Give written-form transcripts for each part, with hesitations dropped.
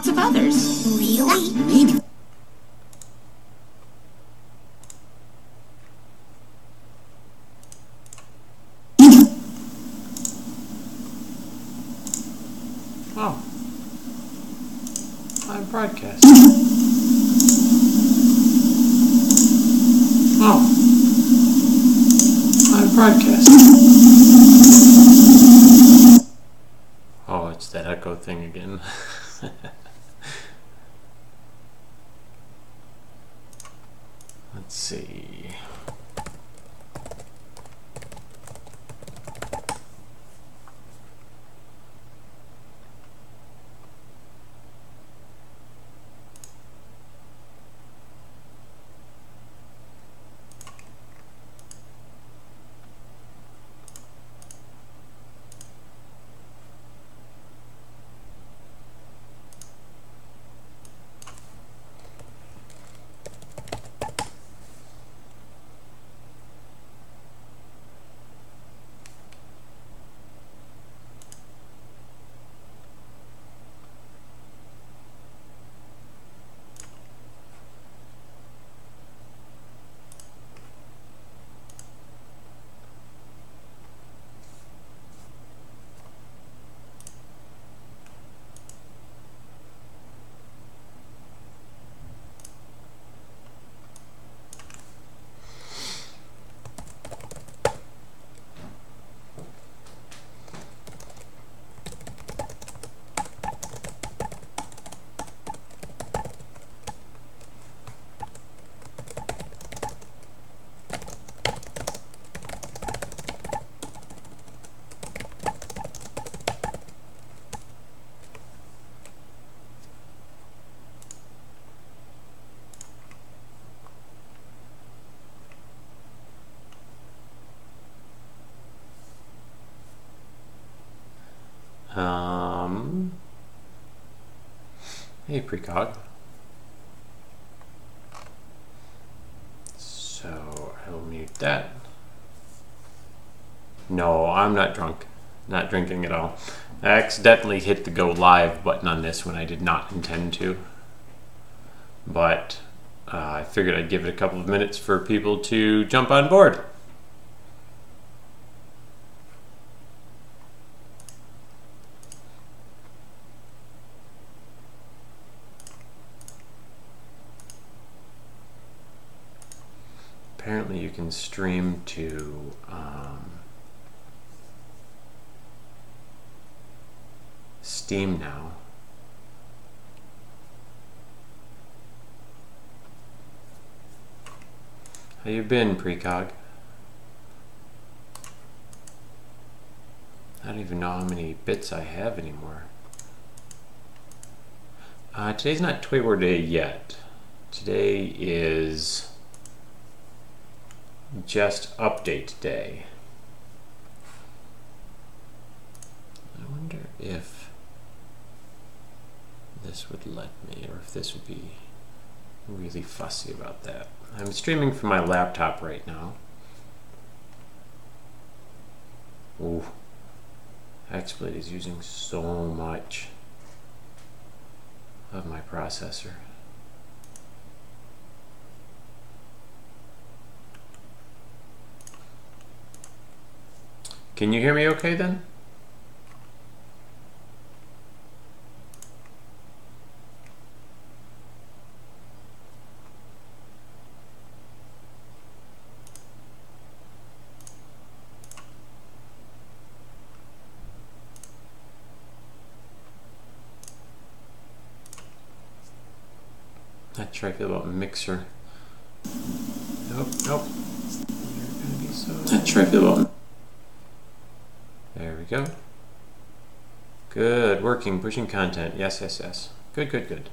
lots of others. Really? Maybe. Oh. I'm broadcasting. Oh. I'm broadcasting. Oh, it's that echo thing again. Let's see. Hey, Precog. So I will mute that. No, I'm not drunk. Not drinking at all. I accidentally hit the go live button on this when I did not intend to. But I figured I'd give it a couple of minutes for people to jump on board. Apparently you can stream to Steam now. How you been, Precog? I don't even know how many bits I have anymore. Today's not Toy War Day yet. Today is just update day. I wonder if this would let me, or if this would be really fussy about that. I'm streaming from my laptop right now. Ooh, XSplit is using so much of my processor. Can you hear me okay then? Not sure I feel about Mixer. Nope, nope. You're gonna be so... Not sure I feel about... There we go. Good, working, pushing content. Yes, yes, yes. Good, good, good.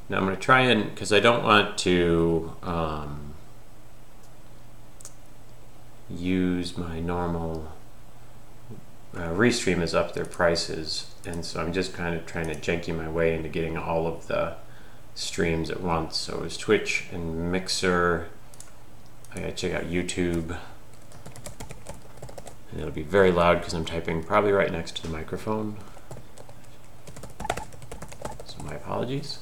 Now I'm going to try and, because I don't want to use my normal Restream has upped their prices, and so I'm just kind of trying to janky my way into getting all of the streams at once. So it's Twitch and Mixer. I gotta check out YouTube. And it'll be very loud because I'm typing probably right next to the microphone. So my apologies.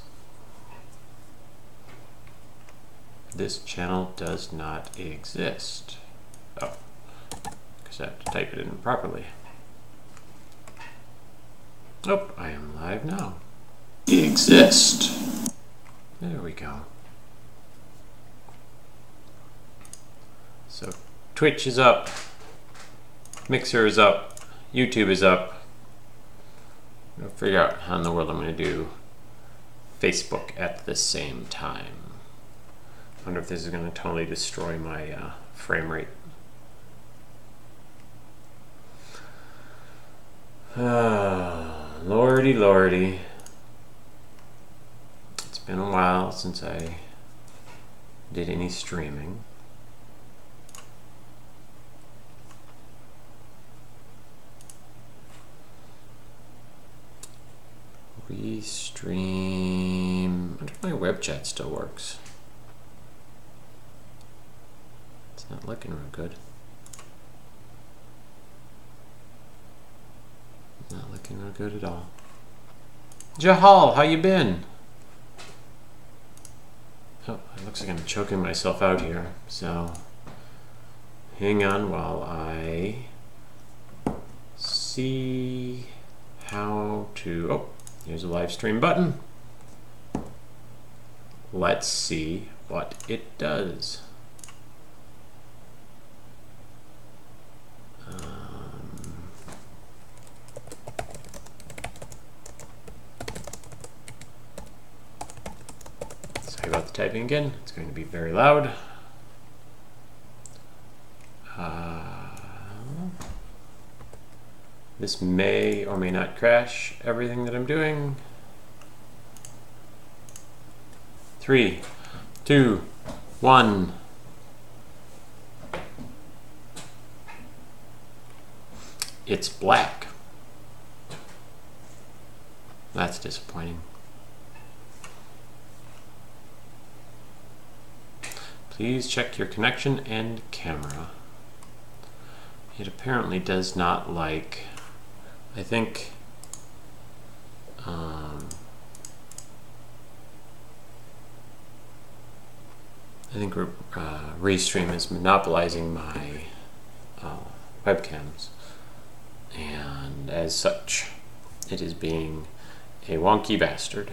This channel does not exist. Oh, because I have to type it in properly. Oh, I am live now. Exist. There we go. So Twitch is up, Mixer is up, YouTube is up. I'll figure out how in the world I'm going to do Facebook at the same time. I wonder if this is going to totally destroy my frame rate. Lordy, lordy. It's been a while since I did any streaming. Restream. I wonder if my web chat still works. It's not looking real good. Not looking real good at all. Jahal, how you been? Oh, it looks like I'm choking myself out here. So, hang on while I see how to... Oh, here's a live stream button. Let's see what it does. Sorry about the typing again. It's going to be very loud. This may or may not crash everything that I'm doing. 3, 2, 1. It's black. That's disappointing. Please check your connection and camera. It apparently does not like, I think Restream is monopolizing my webcams, and as such, it is being a wonky bastard.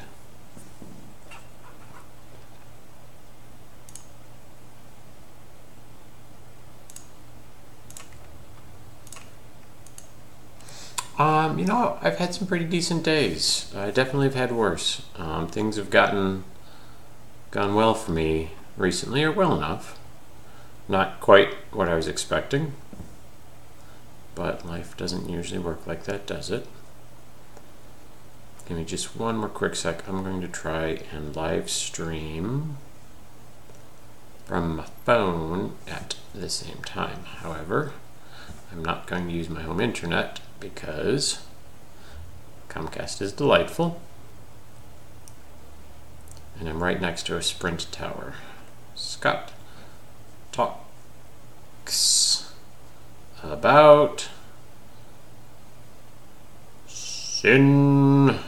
You know, I've had some pretty decent days. I definitely have had worse. Things have gone well for me recently, or well enough. Not quite what I was expecting, but life doesn't usually work like that, does it? Give me just one more quick sec. I'm going to try and live stream from my phone at the same time. However, I'm not going to use my home internet because Comcast is delightful, and I'm right next to a Sprint tower. Scott talks about Sin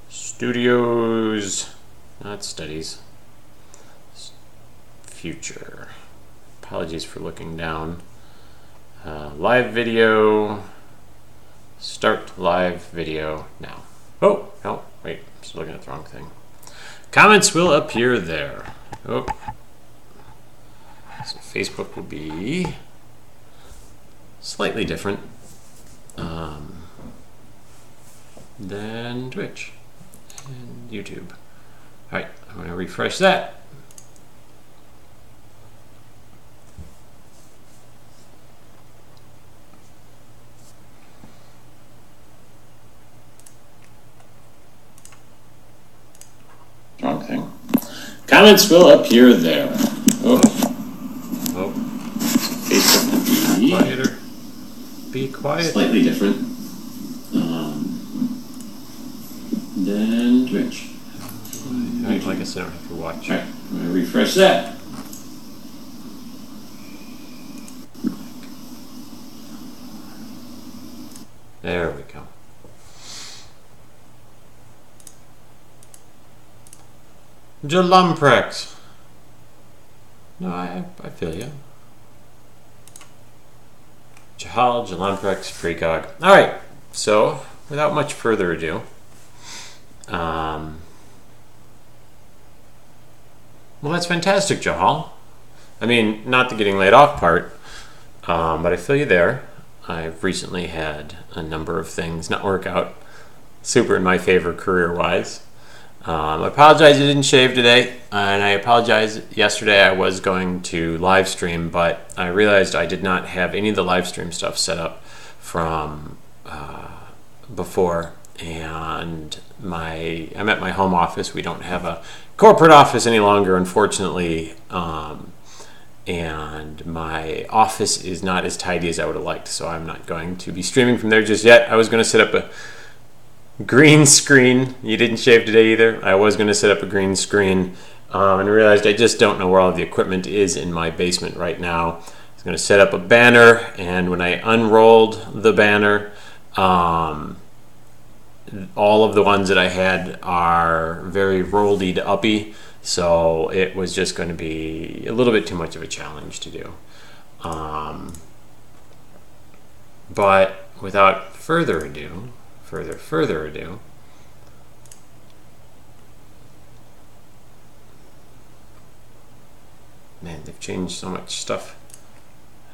Studios, not studies, future. Apologies for looking down. Live video, start live video now. Oh, no, wait, I'm still looking at the wrong thing. Comments will appear there. Oh, so Facebook will be slightly different than Twitch and YouTube. All right, I'm going to refresh that. Wrong thing. Comments will appear there. Oh. Oh. Facebook be quieter. Be quiet. Slightly different than Twitch. Like I said, I don't have to watch. Alright, I'm going to refresh that. There we go. Jalumprex. No, I feel you. Jahal, Jalumprex, precog. All right, so without much further ado, well, that's fantastic, Jahal. I mean, not the getting laid off part, but I feel you there. I've recently had a number of things not work out super in my favor career-wise. I apologize I didn't shave today, and I apologize yesterday I was going to live stream, but I realized I did not have any of the live stream stuff set up from before, and I'm at my home office. We don't have a corporate office any longer, unfortunately, and my office is not as tidy as I would have liked, so I'm not going to be streaming from there just yet. I was going to set up a green screen. You didn't shave today either. I was going to set up a green screen and realized I just don't know where all the equipment is in my basement right now. I was going to set up a banner, and when I unrolled the banner, all of the ones that I had are very rolled uppy, so it was just going to be a little bit too much of a challenge to do. But without further ado, man, they've changed so much stuff.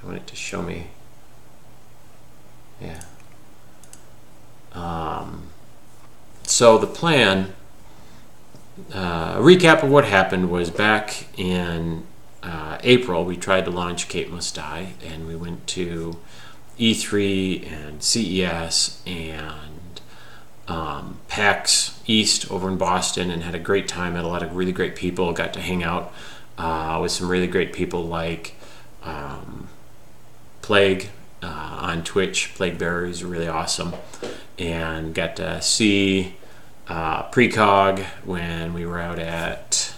I want it to show me. Yeah. So the plan, a recap of what happened was back in April, we tried to launch Kaet Must Die, and we went to E3 and CES and PAX East over in Boston, and had a great time. Had a lot of really great people. Got to hang out with some really great people like Plague on Twitch. Plague Bearer is really awesome, and got to see Precog when we were out at.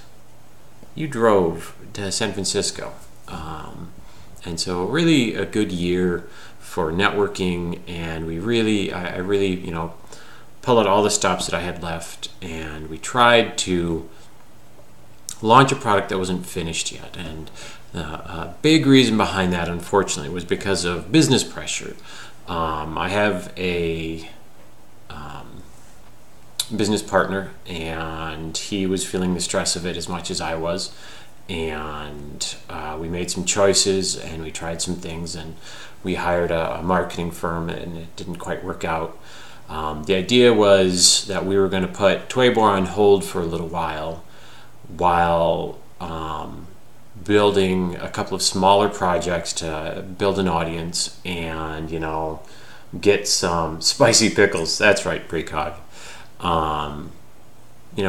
You drove to San Francisco, and so really a good year for networking, and I really pulled out all the stops that I had left, and we tried to launch a product that wasn't finished yet. And a big reason behind that, unfortunately, was because of business pressure. I have a business partner, and he was feeling the stress of it as much as I was, and we made some choices, and we tried some things, and we hired a marketing firm, and it didn't quite work out. The idea was that we were going to put Twaybor on hold for a little while building a couple of smaller projects to build an audience and, get some spicy pickles. That's right, precog.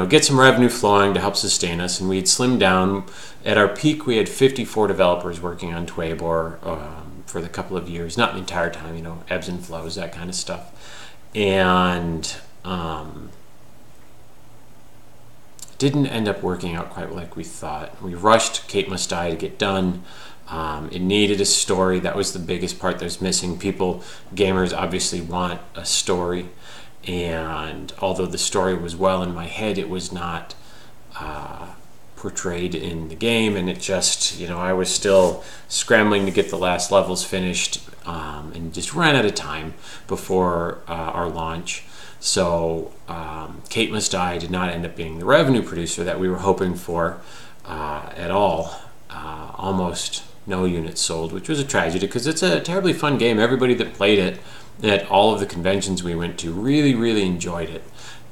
Get some revenue flowing to help sustain us, and we'd slimmed down. At our peak, we had 54 developers working on Twaybor for the couple of years, not the entire time, ebbs and flows, that kind of stuff. And didn't end up working out quite like we thought. We rushed Kaet Must Die to get done. It needed a story. That was the biggest part that was missing. Gamers obviously want a story, and although the story was well in my head, it was not portrayed in the game, and it just, I was still scrambling to get the last levels finished, and just ran out of time before our launch. So Kaet Must Die did not end up being the revenue producer that we were hoping for at all. Almost no units sold, which was a tragedy because it's a terribly fun game. Everybody that played it at all of the conventions we went to really, really enjoyed it.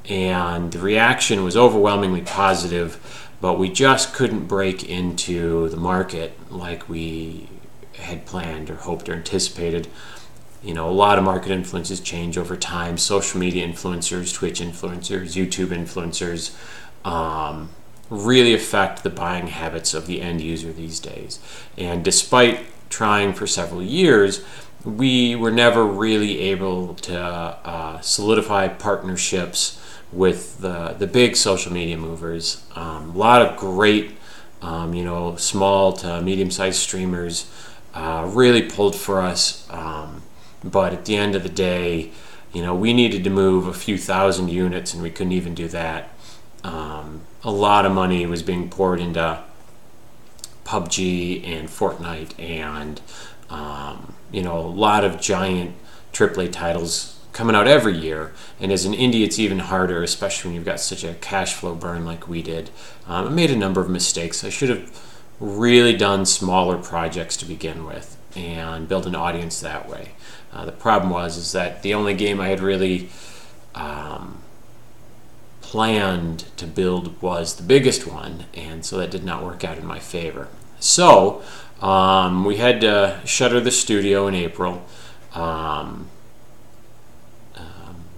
And the reaction was overwhelmingly positive, but we just couldn't break into the market like we had planned or hoped or anticipated. A lot of market influences change over time. Social media influencers, Twitch influencers, YouTube influencers really affect the buying habits of the end user these days. And despite trying for several years, we were never really able to solidify partnerships with the big social media movers. A lot of great, small to medium-sized streamers really pulled for us. But at the end of the day, we needed to move a few thousand units, and we couldn't even do that. A lot of money was being poured into PUBG and Fortnite, and a lot of giant AAA titles coming out every year. And as an indie, it's even harder, especially when you've got such a cash flow burn like we did. I made a number of mistakes. I should have really done smaller projects to begin with and build an audience that way. The problem is that the only game I had really planned to build was the biggest one, and so that did not work out in my favor. So we had to shutter the studio in April.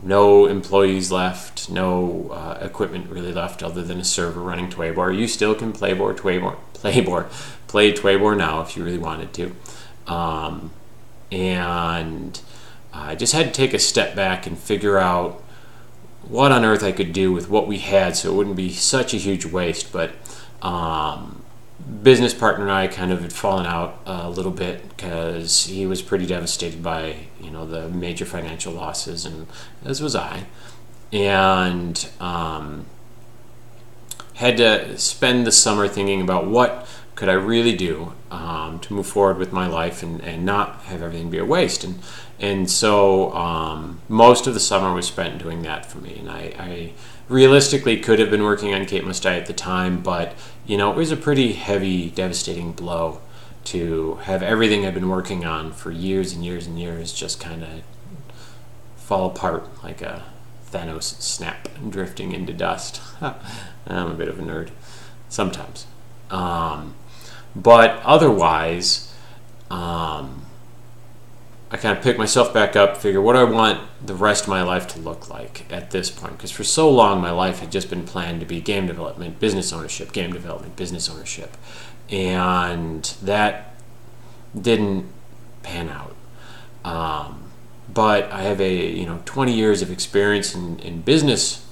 No employees left, no equipment really left other than a server running Twaybor. You still can play Twaybor now if you really wanted to. And I just had to take a step back and figure out what on earth I could do with what we had so it wouldn't be such a huge waste. But business partner and I kind of had fallen out a little bit because he was pretty devastated by the major financial losses, and as was I, and had to spend the summer thinking about what could I really do to move forward with my life and not have everything be a waste. And so most of the summer was spent doing that for me. And I realistically could have been working on Kaet Must Die at the time, but it was a pretty heavy, devastating blow to have everything I've been working on for years and years and years just kind of fall apart like a Thanos snap, drifting into dust. I'm a bit of a nerd sometimes. But otherwise, I kind of pick myself back up, figure what do I want the rest of my life to look like at this point. Because for so long, my life had just been planned to be game development, business ownership, game development, business ownership. And that didn't pan out. But I have 20 years of experience in business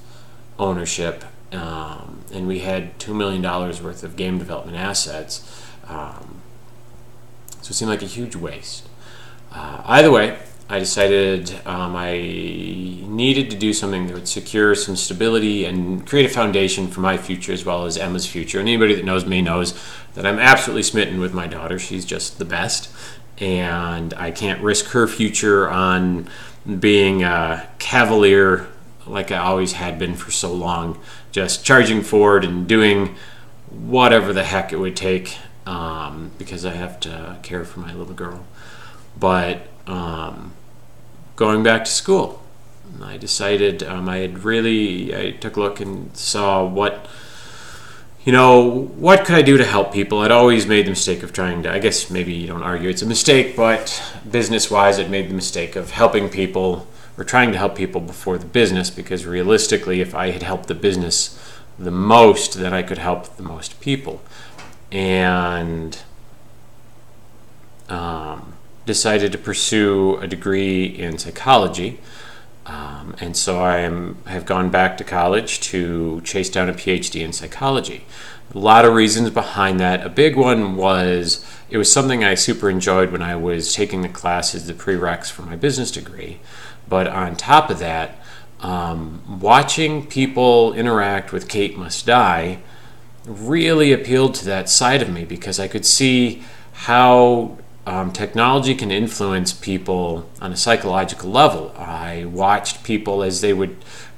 ownership, and we had $2 million worth of game development assets. So it seemed like a huge waste. Either way, I decided I needed to do something that would secure some stability and create a foundation for my future as well as Emma's future. And anybody that knows me knows that I'm absolutely smitten with my daughter. She's just the best. And I can't risk her future on being a cavalier like I always had been for so long, just charging forward and doing whatever the heck it would take because I have to care for my little girl. But going back to school, I decided I took a look and saw what could I do to help people. I'd always made the mistake of trying to, I guess maybe you don't argue it's a mistake, but business-wise I'd made the mistake of helping people or trying to help people before the business, because realistically if I had helped the business the most, then I could help the most people. And decided to pursue a degree in psychology. And so I have gone back to college to chase down a PhD in psychology. A lot of reasons behind that. A big one was it was something I super enjoyed when I was taking the classes, the prereqs for my business degree. But on top of that, watching people interact with Kaet Must Die really appealed to that side of me, because I could see how technology can influence people on a psychological level. I watched people as they would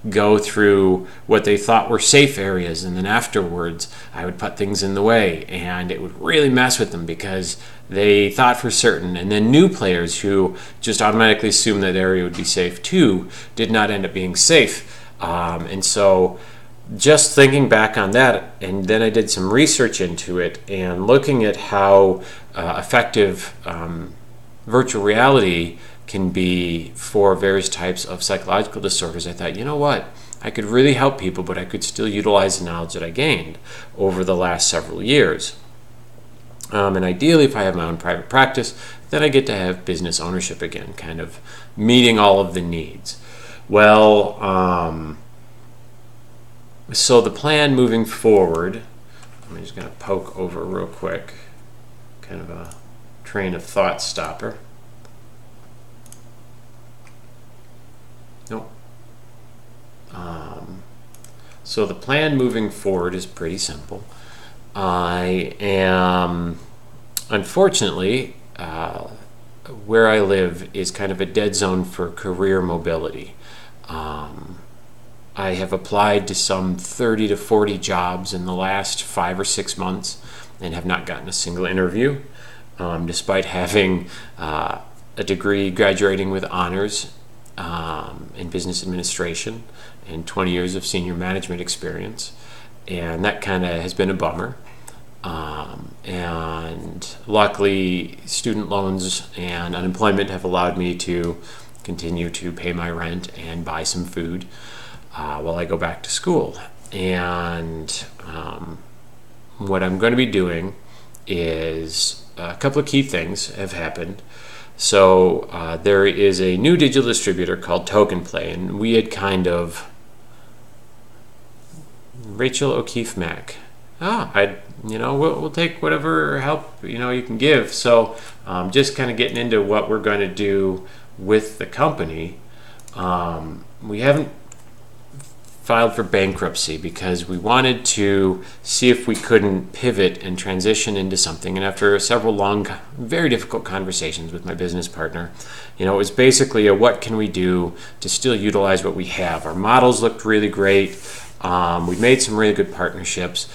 go through what they thought were safe areas, and then afterwards I would put things in the way, and it would really mess with them because they thought for certain. And then new players who just automatically assumed that area would be safe too did not end up being safe. And so just thinking back on that, and then I did some research into it and looking at how effective virtual reality can be for various types of psychological disorders, I thought, you know what? I could really help people, but I could still utilize the knowledge that I gained over the last several years. And ideally, if I have my own private practice, then I get to have business ownership again, kind of meeting all of the needs. Well, so the plan moving forward, I'm just going to poke over real quick, kind of a train of thought stopper. Nope. So the plan moving forward is pretty simple. I am, unfortunately, where I live is kind of a dead zone for career mobility. I have applied to some 30 to 40 jobs in the last 5 or 6 months and have not gotten a single interview, despite having a degree graduating with honors in business administration and 20 years of senior management experience. And that kind of has been a bummer. And luckily, student loans and unemployment have allowed me to continue to pay my rent and buy some food while I go back to school. And what I'm going to be doing is a couple of key things have happened. So there is a new digital distributor called Token Play, and we had kind of Rachel O'Keefe Mack. We'll take whatever help you can give. So just kind of getting into what we're going to do with the company. We haven't filed for bankruptcy because we wanted to see if we couldn't pivot and transition into something. And after several long, very difficult conversations with my business partner, it was basically a what can we do to still utilize what we have. Our models looked really great. We made some really good partnerships.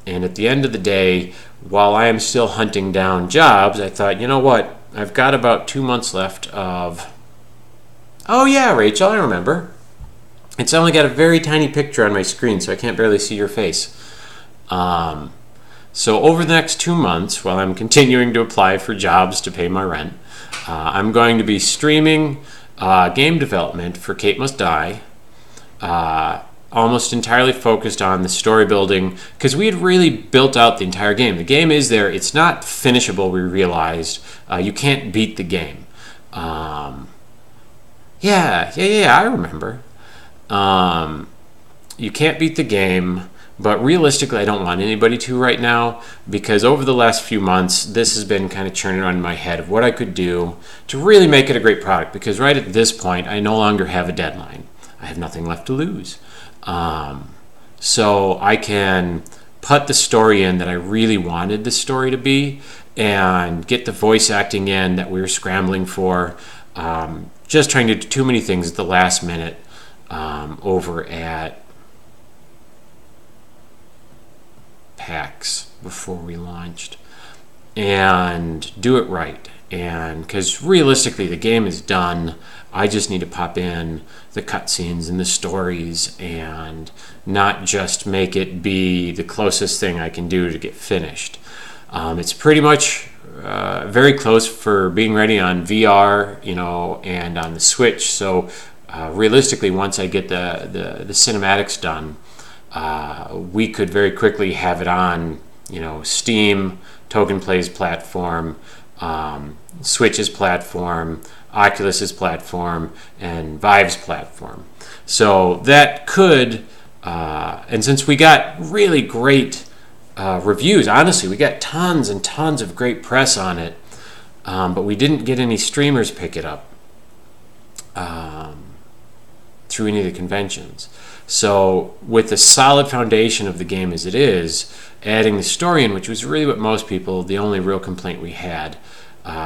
And at the end of the day, while I am still hunting down jobs, I thought, you know what? I've got about 2 months left of... Oh yeah, Rachel, I remember. It's only got a very tiny picture on my screen, so I can't barely see your face. So over the next 2 months, while I'm continuing to apply for jobs to pay my rent, I'm going to be streaming game development for Kaet Must Die, almost entirely focused on the story building, because we had really built out the entire game. The game is there. It's not finishable, we realized. You can't beat the game. Yeah, I remember. You can't beat the game, but realistically I don't want anybody to right now, because over the last few months this has been kind of churning around in my head of what I could do to really make it a great product, because right at this point I no longer have a deadline. I have nothing left to lose. So I can put the story in that I really wanted the story to be and get the voice acting in that we were scrambling for, just trying to do too many things at the last minute over at PAX before we launched, and do it right. And because realistically the game is done, I just need to pop in the cutscenes and the stories and not just make it be the closest thing I can do to get finished. It's pretty much very close for being ready on VR, and on the Switch. So realistically, once I get the cinematics done, we could very quickly have it on, Steam, Token Play's platform, Switch's platform, Oculus's platform, and Vive's platform. So that could, and since we got really great reviews, honestly, we got tons and tons of great press on it, but we didn't get any streamers pick it up through any of the conventions. So with the solid foundation of the game as it is, adding the story in, which was really what most people, the only real complaint we had,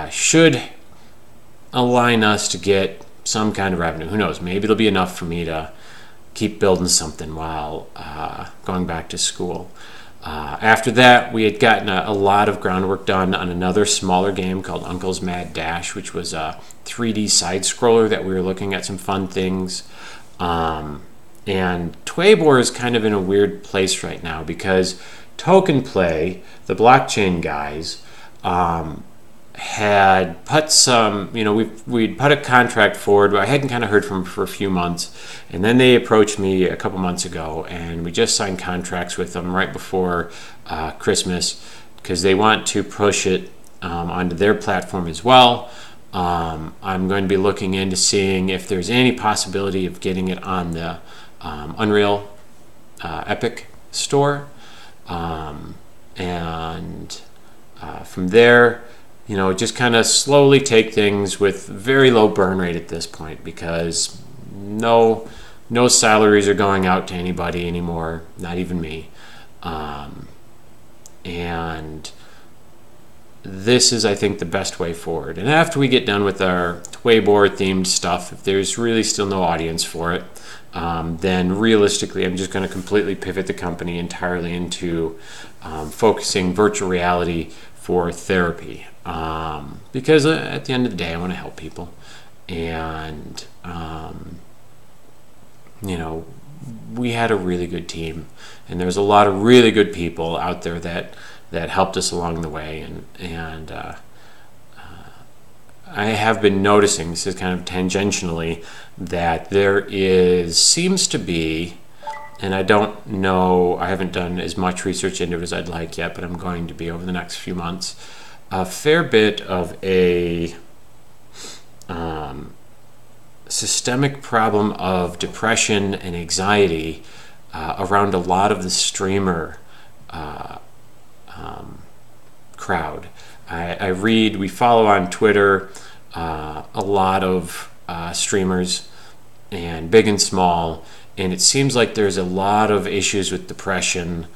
should align us to get some kind of revenue. Who knows? Maybe it'll be enough for me to keep building something while going back to school. After that, we had gotten a lot of groundwork done on another smaller game called Uncle's Mad Dash, which was a 3D side-scroller that we were looking at some fun things. And Twaybor is kind of in a weird place right now because Token Play, the blockchain guys, had put some, we'd put a contract forward, but I hadn't kind of heard from them for a few months. And then they approached me a couple months ago, and we just signed contracts with them right before Christmas because they want to push it onto their platform as well. I'm going to be looking into seeing if there's any possibility of getting it on the Unreal Epic store. And from there, just kind of slowly take things with very low burn rate at this point, because no No salaries are going out to anybody anymore, not even me. And this is, I think, the best way forward. And after we get done with our Weibo themed stuff, if there's really still no audience for it, then realistically, I'm just going to completely pivot the company entirely into focusing virtual reality for therapy. Because at the end of the day, I want to help people. And, we had a really good team. And there's a lot of really good people out there that helped us along the way. And I have been noticing, this is kind of tangentially, that seems to be, and I don't know, I haven't done as much research into it as I'd like yet, but I'm going to be over the next few months, a fair bit of a systemic problem of depression and anxiety around a lot of the streamer crowd. We follow on Twitter a lot of streamers, and big and small, and it seems like there's a lot of issues with depression,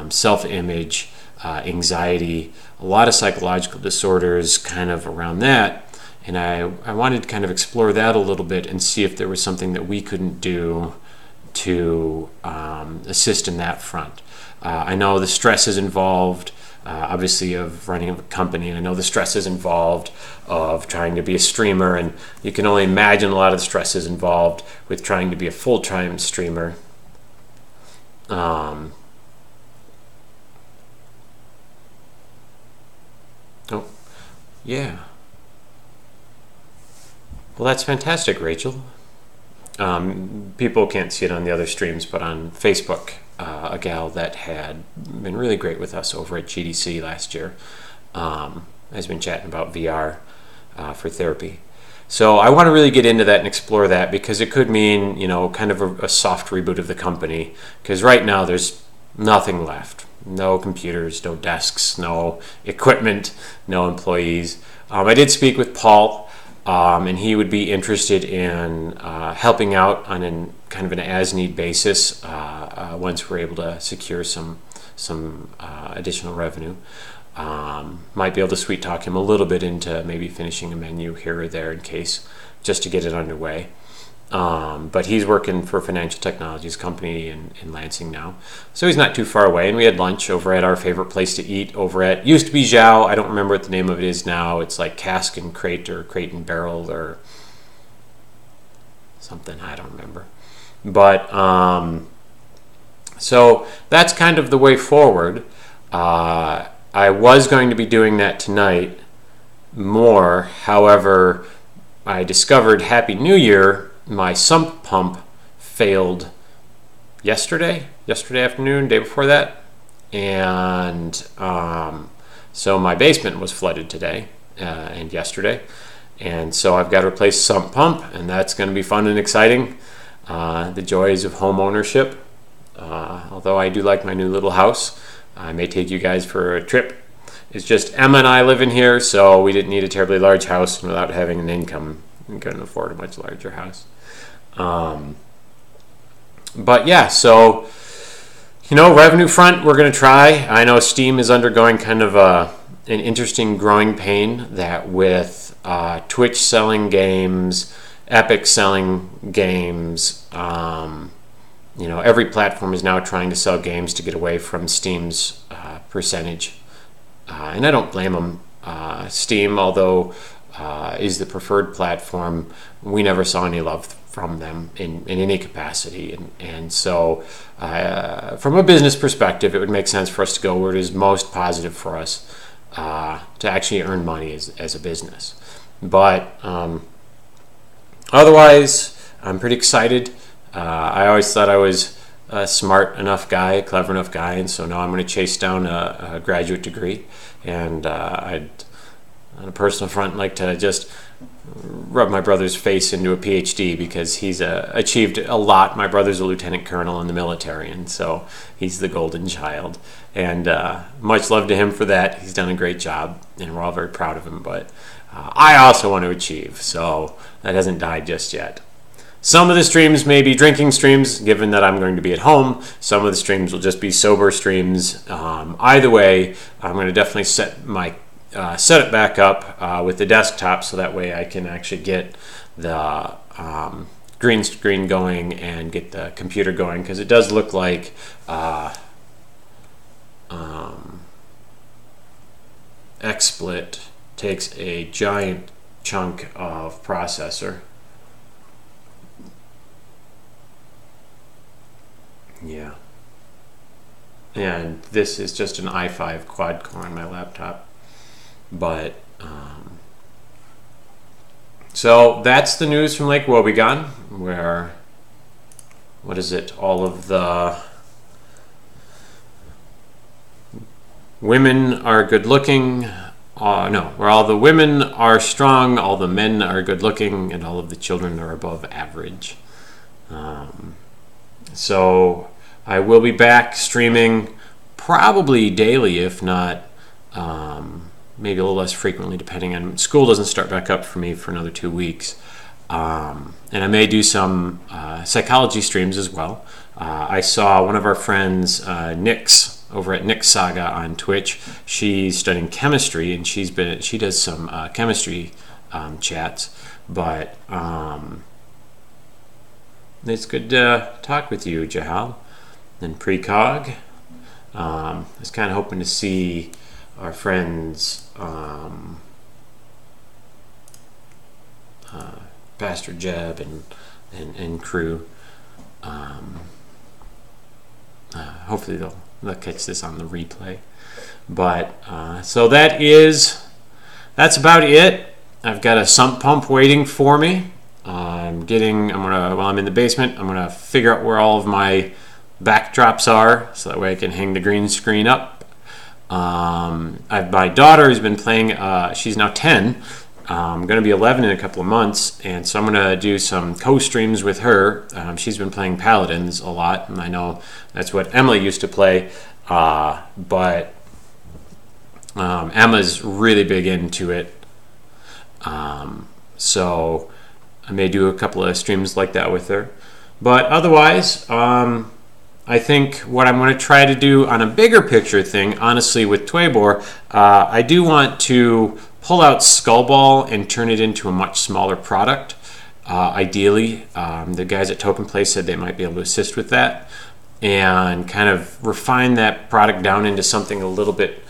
self-image, anxiety, a lot of psychological disorders kind of around that. And I wanted to kind of explore that a little bit and see if there was something that we couldn't do to assist in that front. I know the stress is involved, obviously, of running a company, and I know the stress is involved of trying to be a streamer, and you can only imagine a lot of the stress is involved with trying to be a full-time streamer. Oh, yeah. Well, that's fantastic, Rachel. People can't see it on the other streams, but on Facebook, a gal that had been really great with us over at GDC last year has been chatting about VR for therapy. So I want to really get into that and explore that, because it could mean, kind of a soft reboot of the company, because right now there's nothing left. No computers, no desks, no equipment, no employees. I did speak with Paul, and he would be interested in helping out on kind of an as-need basis once we're able to secure some additional revenue. Might be able to sweet talk him a little bit into maybe finishing a menu here or there in case, just to get it underway. But he's working for a financial technologies company in Lansing now, so he's not too far away. And we had lunch over at our favorite place to eat over at, used to be Zhao, I don't remember what the name of it is now. It's like Cask and Crate or Crate and Barrel or something, I don't remember. But so that's kind of the way forward. I was going to be doing that tonight more. However, I discovered, Happy New Year, my sump pump failed yesterday afternoon, day before that. And so my basement was flooded today and yesterday. And so I've got to replace the sump pump, and that's going to be fun and exciting. The joys of home ownership. Although I do like my new little house. I may take you guys for a trip. It's just Emma and I live in here, so we didn't need a terribly large house, and without having an income, we couldn't afford a much larger house. But yeah, so, revenue front, we're going to try. I know Steam is undergoing kind of an interesting growing pain, that with Twitch selling games, Epic selling games, every platform is now trying to sell games to get away from Steam's percentage. And I don't blame them. Steam, although is the preferred platform, we never saw any love from them in any capacity. And so from a business perspective, it would make sense for us to go where it is most positive for us to actually earn money as a business. But otherwise, I'm pretty excited. I always thought I was a smart enough guy, a clever enough guy, and so now I'm going to chase down a graduate degree. And I'd, on a personal front, like to just rub my brother's face into a PhD, because he's achieved a lot. My brother's a lieutenant colonel in the military, and so he's the golden child. And much love to him for that. He's done a great job, and we're all very proud of him. But I also want to achieve, so that hasn't died just yet. Some of the streams may be drinking streams, given that I'm going to be at home. Some of the streams will just be sober streams. Either way, I'm going to definitely set it back up with the desktop, so that way I can actually get the green screen going and get the computer going, because it does look like XSplit takes a giant chunk of processor. Yeah. And this is just an i5 quad core on my laptop. But, so that's the news from Lake Wobegon, where, what is it, all of the women are good looking, no, where all the women are strong, all the men are good looking, and all of the children are above average. So I will be back streaming probably daily, if not maybe a little less frequently, depending on, school doesn't start back up for me for another 2 weeks. And I may do some psychology streams as well. I saw one of our friends, Nyx, over at Nyx Saga on Twitch. She's studying chemistry, and she does some chemistry chats. But it's good to talk with you, Jahal. And Precog. I was kind of hoping to see our friends Pastor Jeb and crew. Hopefully they'll catch this on the replay. But so that's about it. I've got a sump pump waiting for me. While I'm in the basement, I'm gonna figure out where all of my backdrops are, so that way I can hang the green screen up. My daughter has been playing, she's now 10, going to be 11 in a couple of months, and so I'm going to do some co-streams with her. She's been playing Paladins a lot, and I know that's what Emily used to play, but Emma's really big into it, so I may do a couple of streams like that with her. But otherwise, I think what I'm going to try to do on a bigger picture thing, honestly, with Twaybor, I do want to pull out Skullball and turn it into a much smaller product. Ideally, the guys at Token Play said they might be able to assist with that, and kind of refine that product down into something a little bit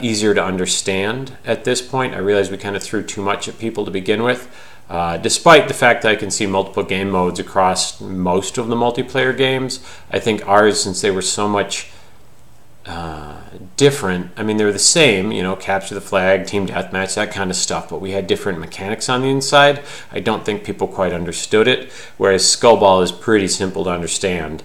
easier to understand at this point. I realize we kind of threw too much at people to begin with. Despite the fact that I can see multiple game modes across most of the multiplayer games, I think ours, since they were so much different, I mean, they were the same, capture the flag, team deathmatch, that kind of stuff, but we had different mechanics on the inside. I don't think people quite understood it, whereas Skullball is pretty simple to understand.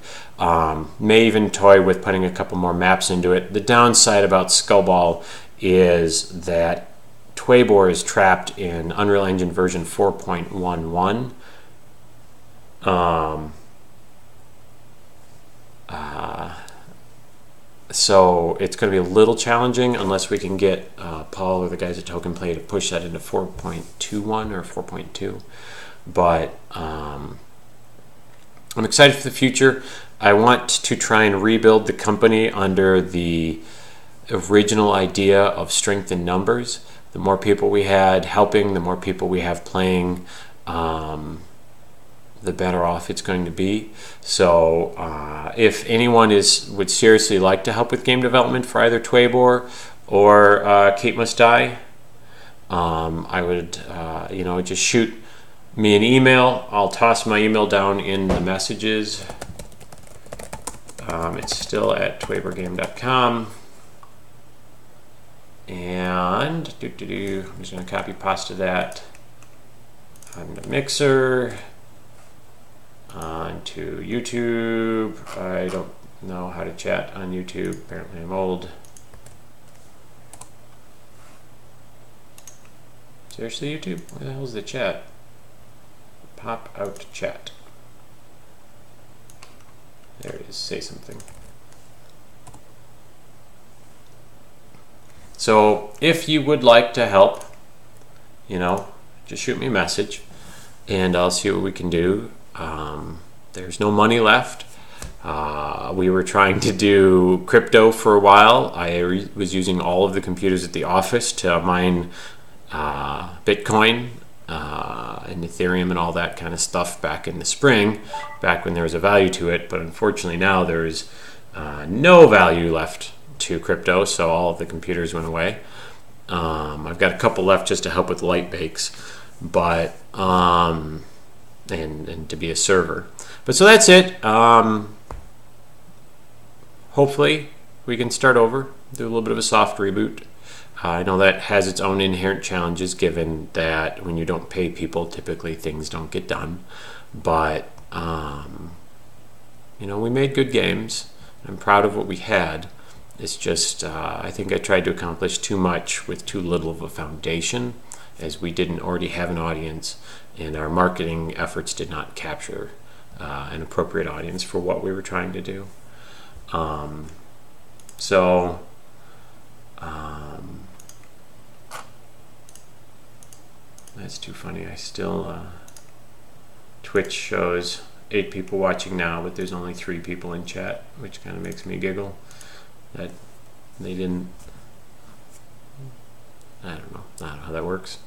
May even toy with putting a couple more maps into it. The downside about Skullball is that Twaybor is trapped in Unreal Engine version 4.11. So it's going to be a little challenging unless we can get Paul or the guys at Token Play to push that into 4.21 or 4.2. But I'm excited for the future. I want to try and rebuild the company under the original idea of strength in numbers. The more people we had helping, the more people we have playing, the better off it's going to be. So if anyone would seriously like to help with game development for either Twaybor or Kaet Must Die, I would just shoot me an email. I'll toss my email down in the messages. It's still at twayborgame.com. And I'm just going to copy pasta that on the mixer onto YouTube. I don't know how to chat on YouTube. Apparently I'm old. Seriously, YouTube? Where the hell is the chat? Pop out chat. There it is. Say something. So if you would like to help, just shoot me a message. and I'll see what we can do. There's no money left. We were trying to do crypto for a while. I was using all of the computers at the office to mine Bitcoin and Ethereum and all that kind of stuff back in the spring, back when there was a value to it. But unfortunately now there's no value left to crypto, so all of the computers went away. I've got a couple left just to help with light bakes, but and to be a server. But so that's it. Hopefully we can start over, do a little bit of a soft reboot. I know that has its own inherent challenges, given that when you don't pay people, typically things don't get done. But we made good games. I'm proud of what we had. It's just I think I tried to accomplish too much with too little of a foundation, as we didn't already have an audience, and our marketing efforts did not capture an appropriate audience for what we were trying to do. That's too funny. I still Twitch shows 8 people watching now, but there's only 3 people in chat, which kind of makes me giggle that they didn't. I don't know how that works.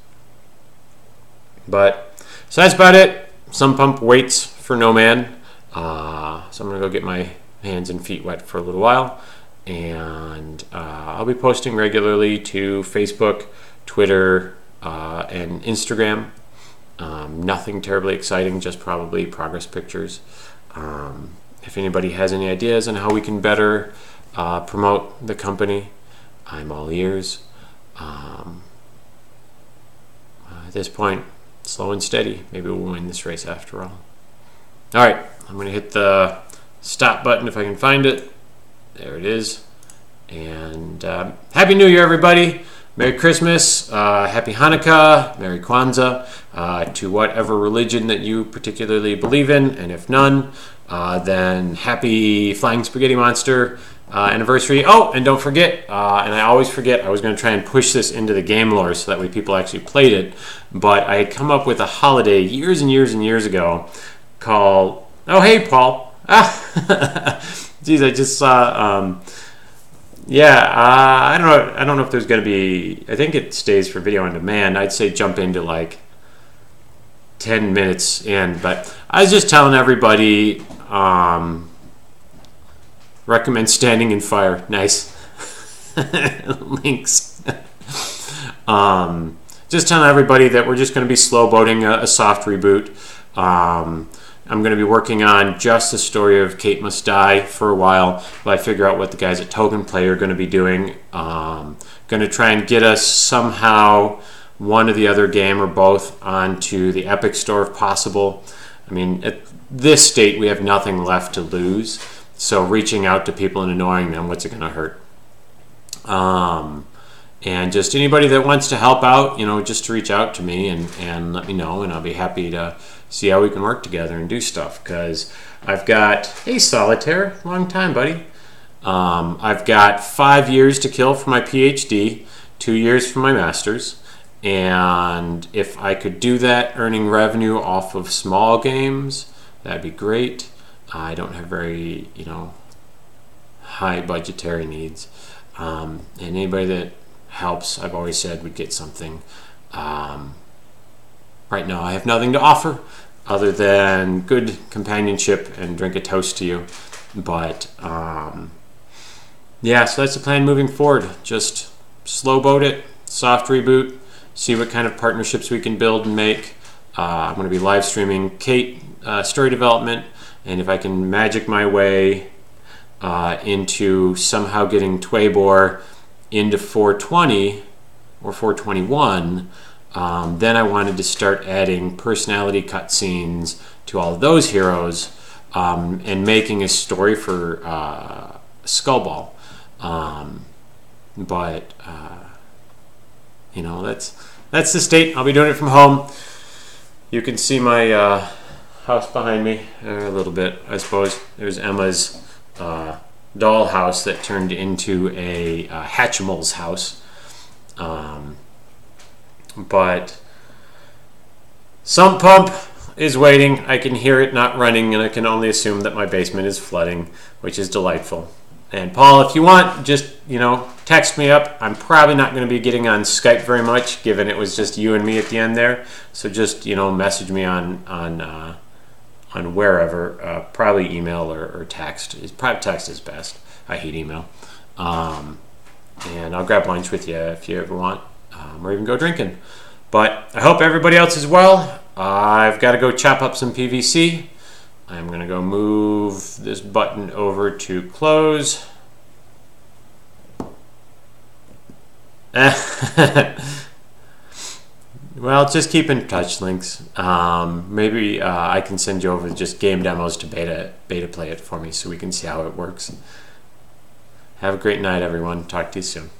But so that's about it. Some pump waits for no man. So I'm gonna go get my hands and feet wet for a little while, and I'll be posting regularly to Facebook, Twitter, and Instagram. Nothing terribly exciting, just probably progress pictures. If anybody has any ideas on how we can better promote the company, I'm all ears. At this point, slow and steady. Maybe we'll win this race after all. All right, I'm going to hit the stop button if I can find it. There it is. And Happy New Year, everybody. Merry Christmas, Happy Hanukkah, Merry Kwanzaa, to whatever religion that you particularly believe in, and if none, then Happy Flying Spaghetti Monster anniversary. Oh, and don't forget, and I always forget, I was going to try and push this into the game lore so that way people actually played it, but I had come up with a holiday years and years and years ago called, oh hey Paul, geez, I just saw, I don't know if there's going to be, I think it stays for video on demand. I'd say jump into like 10 minutes in, but I was just telling everybody, recommend Standing in Fire. Nice. Links. Just telling everybody that we're just going to be slow boating a soft reboot. I'm going to be working on just the story of Kaet Must Die for a while while I figure out what the guys at Token Play are going to be doing. Going to try and get us somehow one or the other game or both onto the Epic Store if possible. I mean, at this state, we have nothing left to lose. So reaching out to people and annoying them, what's it going to hurt? And just anybody that wants to help out, just to reach out to me and let me know, and I'll be happy to see how we can work together and do stuff, because I've got, hey Solitaire, long time buddy. I've got 5 years to kill for my PhD, 2 years for my master's, and if I could do that earning revenue off of small games, that'd be great. I don't have very, high budgetary needs, and anybody that helps, I've always said, would get something. Right now I have nothing to offer other than good companionship and drink a toast to you. But so that's the plan moving forward. Just slow boat it, soft reboot, see what kind of partnerships we can build and make. I'm going to be live streaming Kaet story development, and if I can magic my way into somehow getting Twaybor into 420 or 421, then I wanted to start adding personality cutscenes to all of those heroes, and making a story for Skullball. But that's the state. I'll be doing it from home. You can see my house behind me a little bit, I suppose. There's Emma's doll house that turned into a Hatchimal's house. But Sump Pump, is waiting. I can hear it not running, and I can only assume that my basement is flooding, which is delightful. And Paul, if you want, just, text me up. I'm probably not going to be getting on Skype very much, given it was just you and me at the end there. So just, message me on wherever, probably email or text. Probably text is best. I hate email. And I'll grab lunch with you if you ever want, or even go drinking. But I hope everybody else is well. I've got to go chop up some PVC. I'm going to go move this button over to close. Well, just keep in touch, Links. Maybe I can send you over just game demos to beta play it for me so we can see how it works. Have a great night, everyone. Talk to you soon.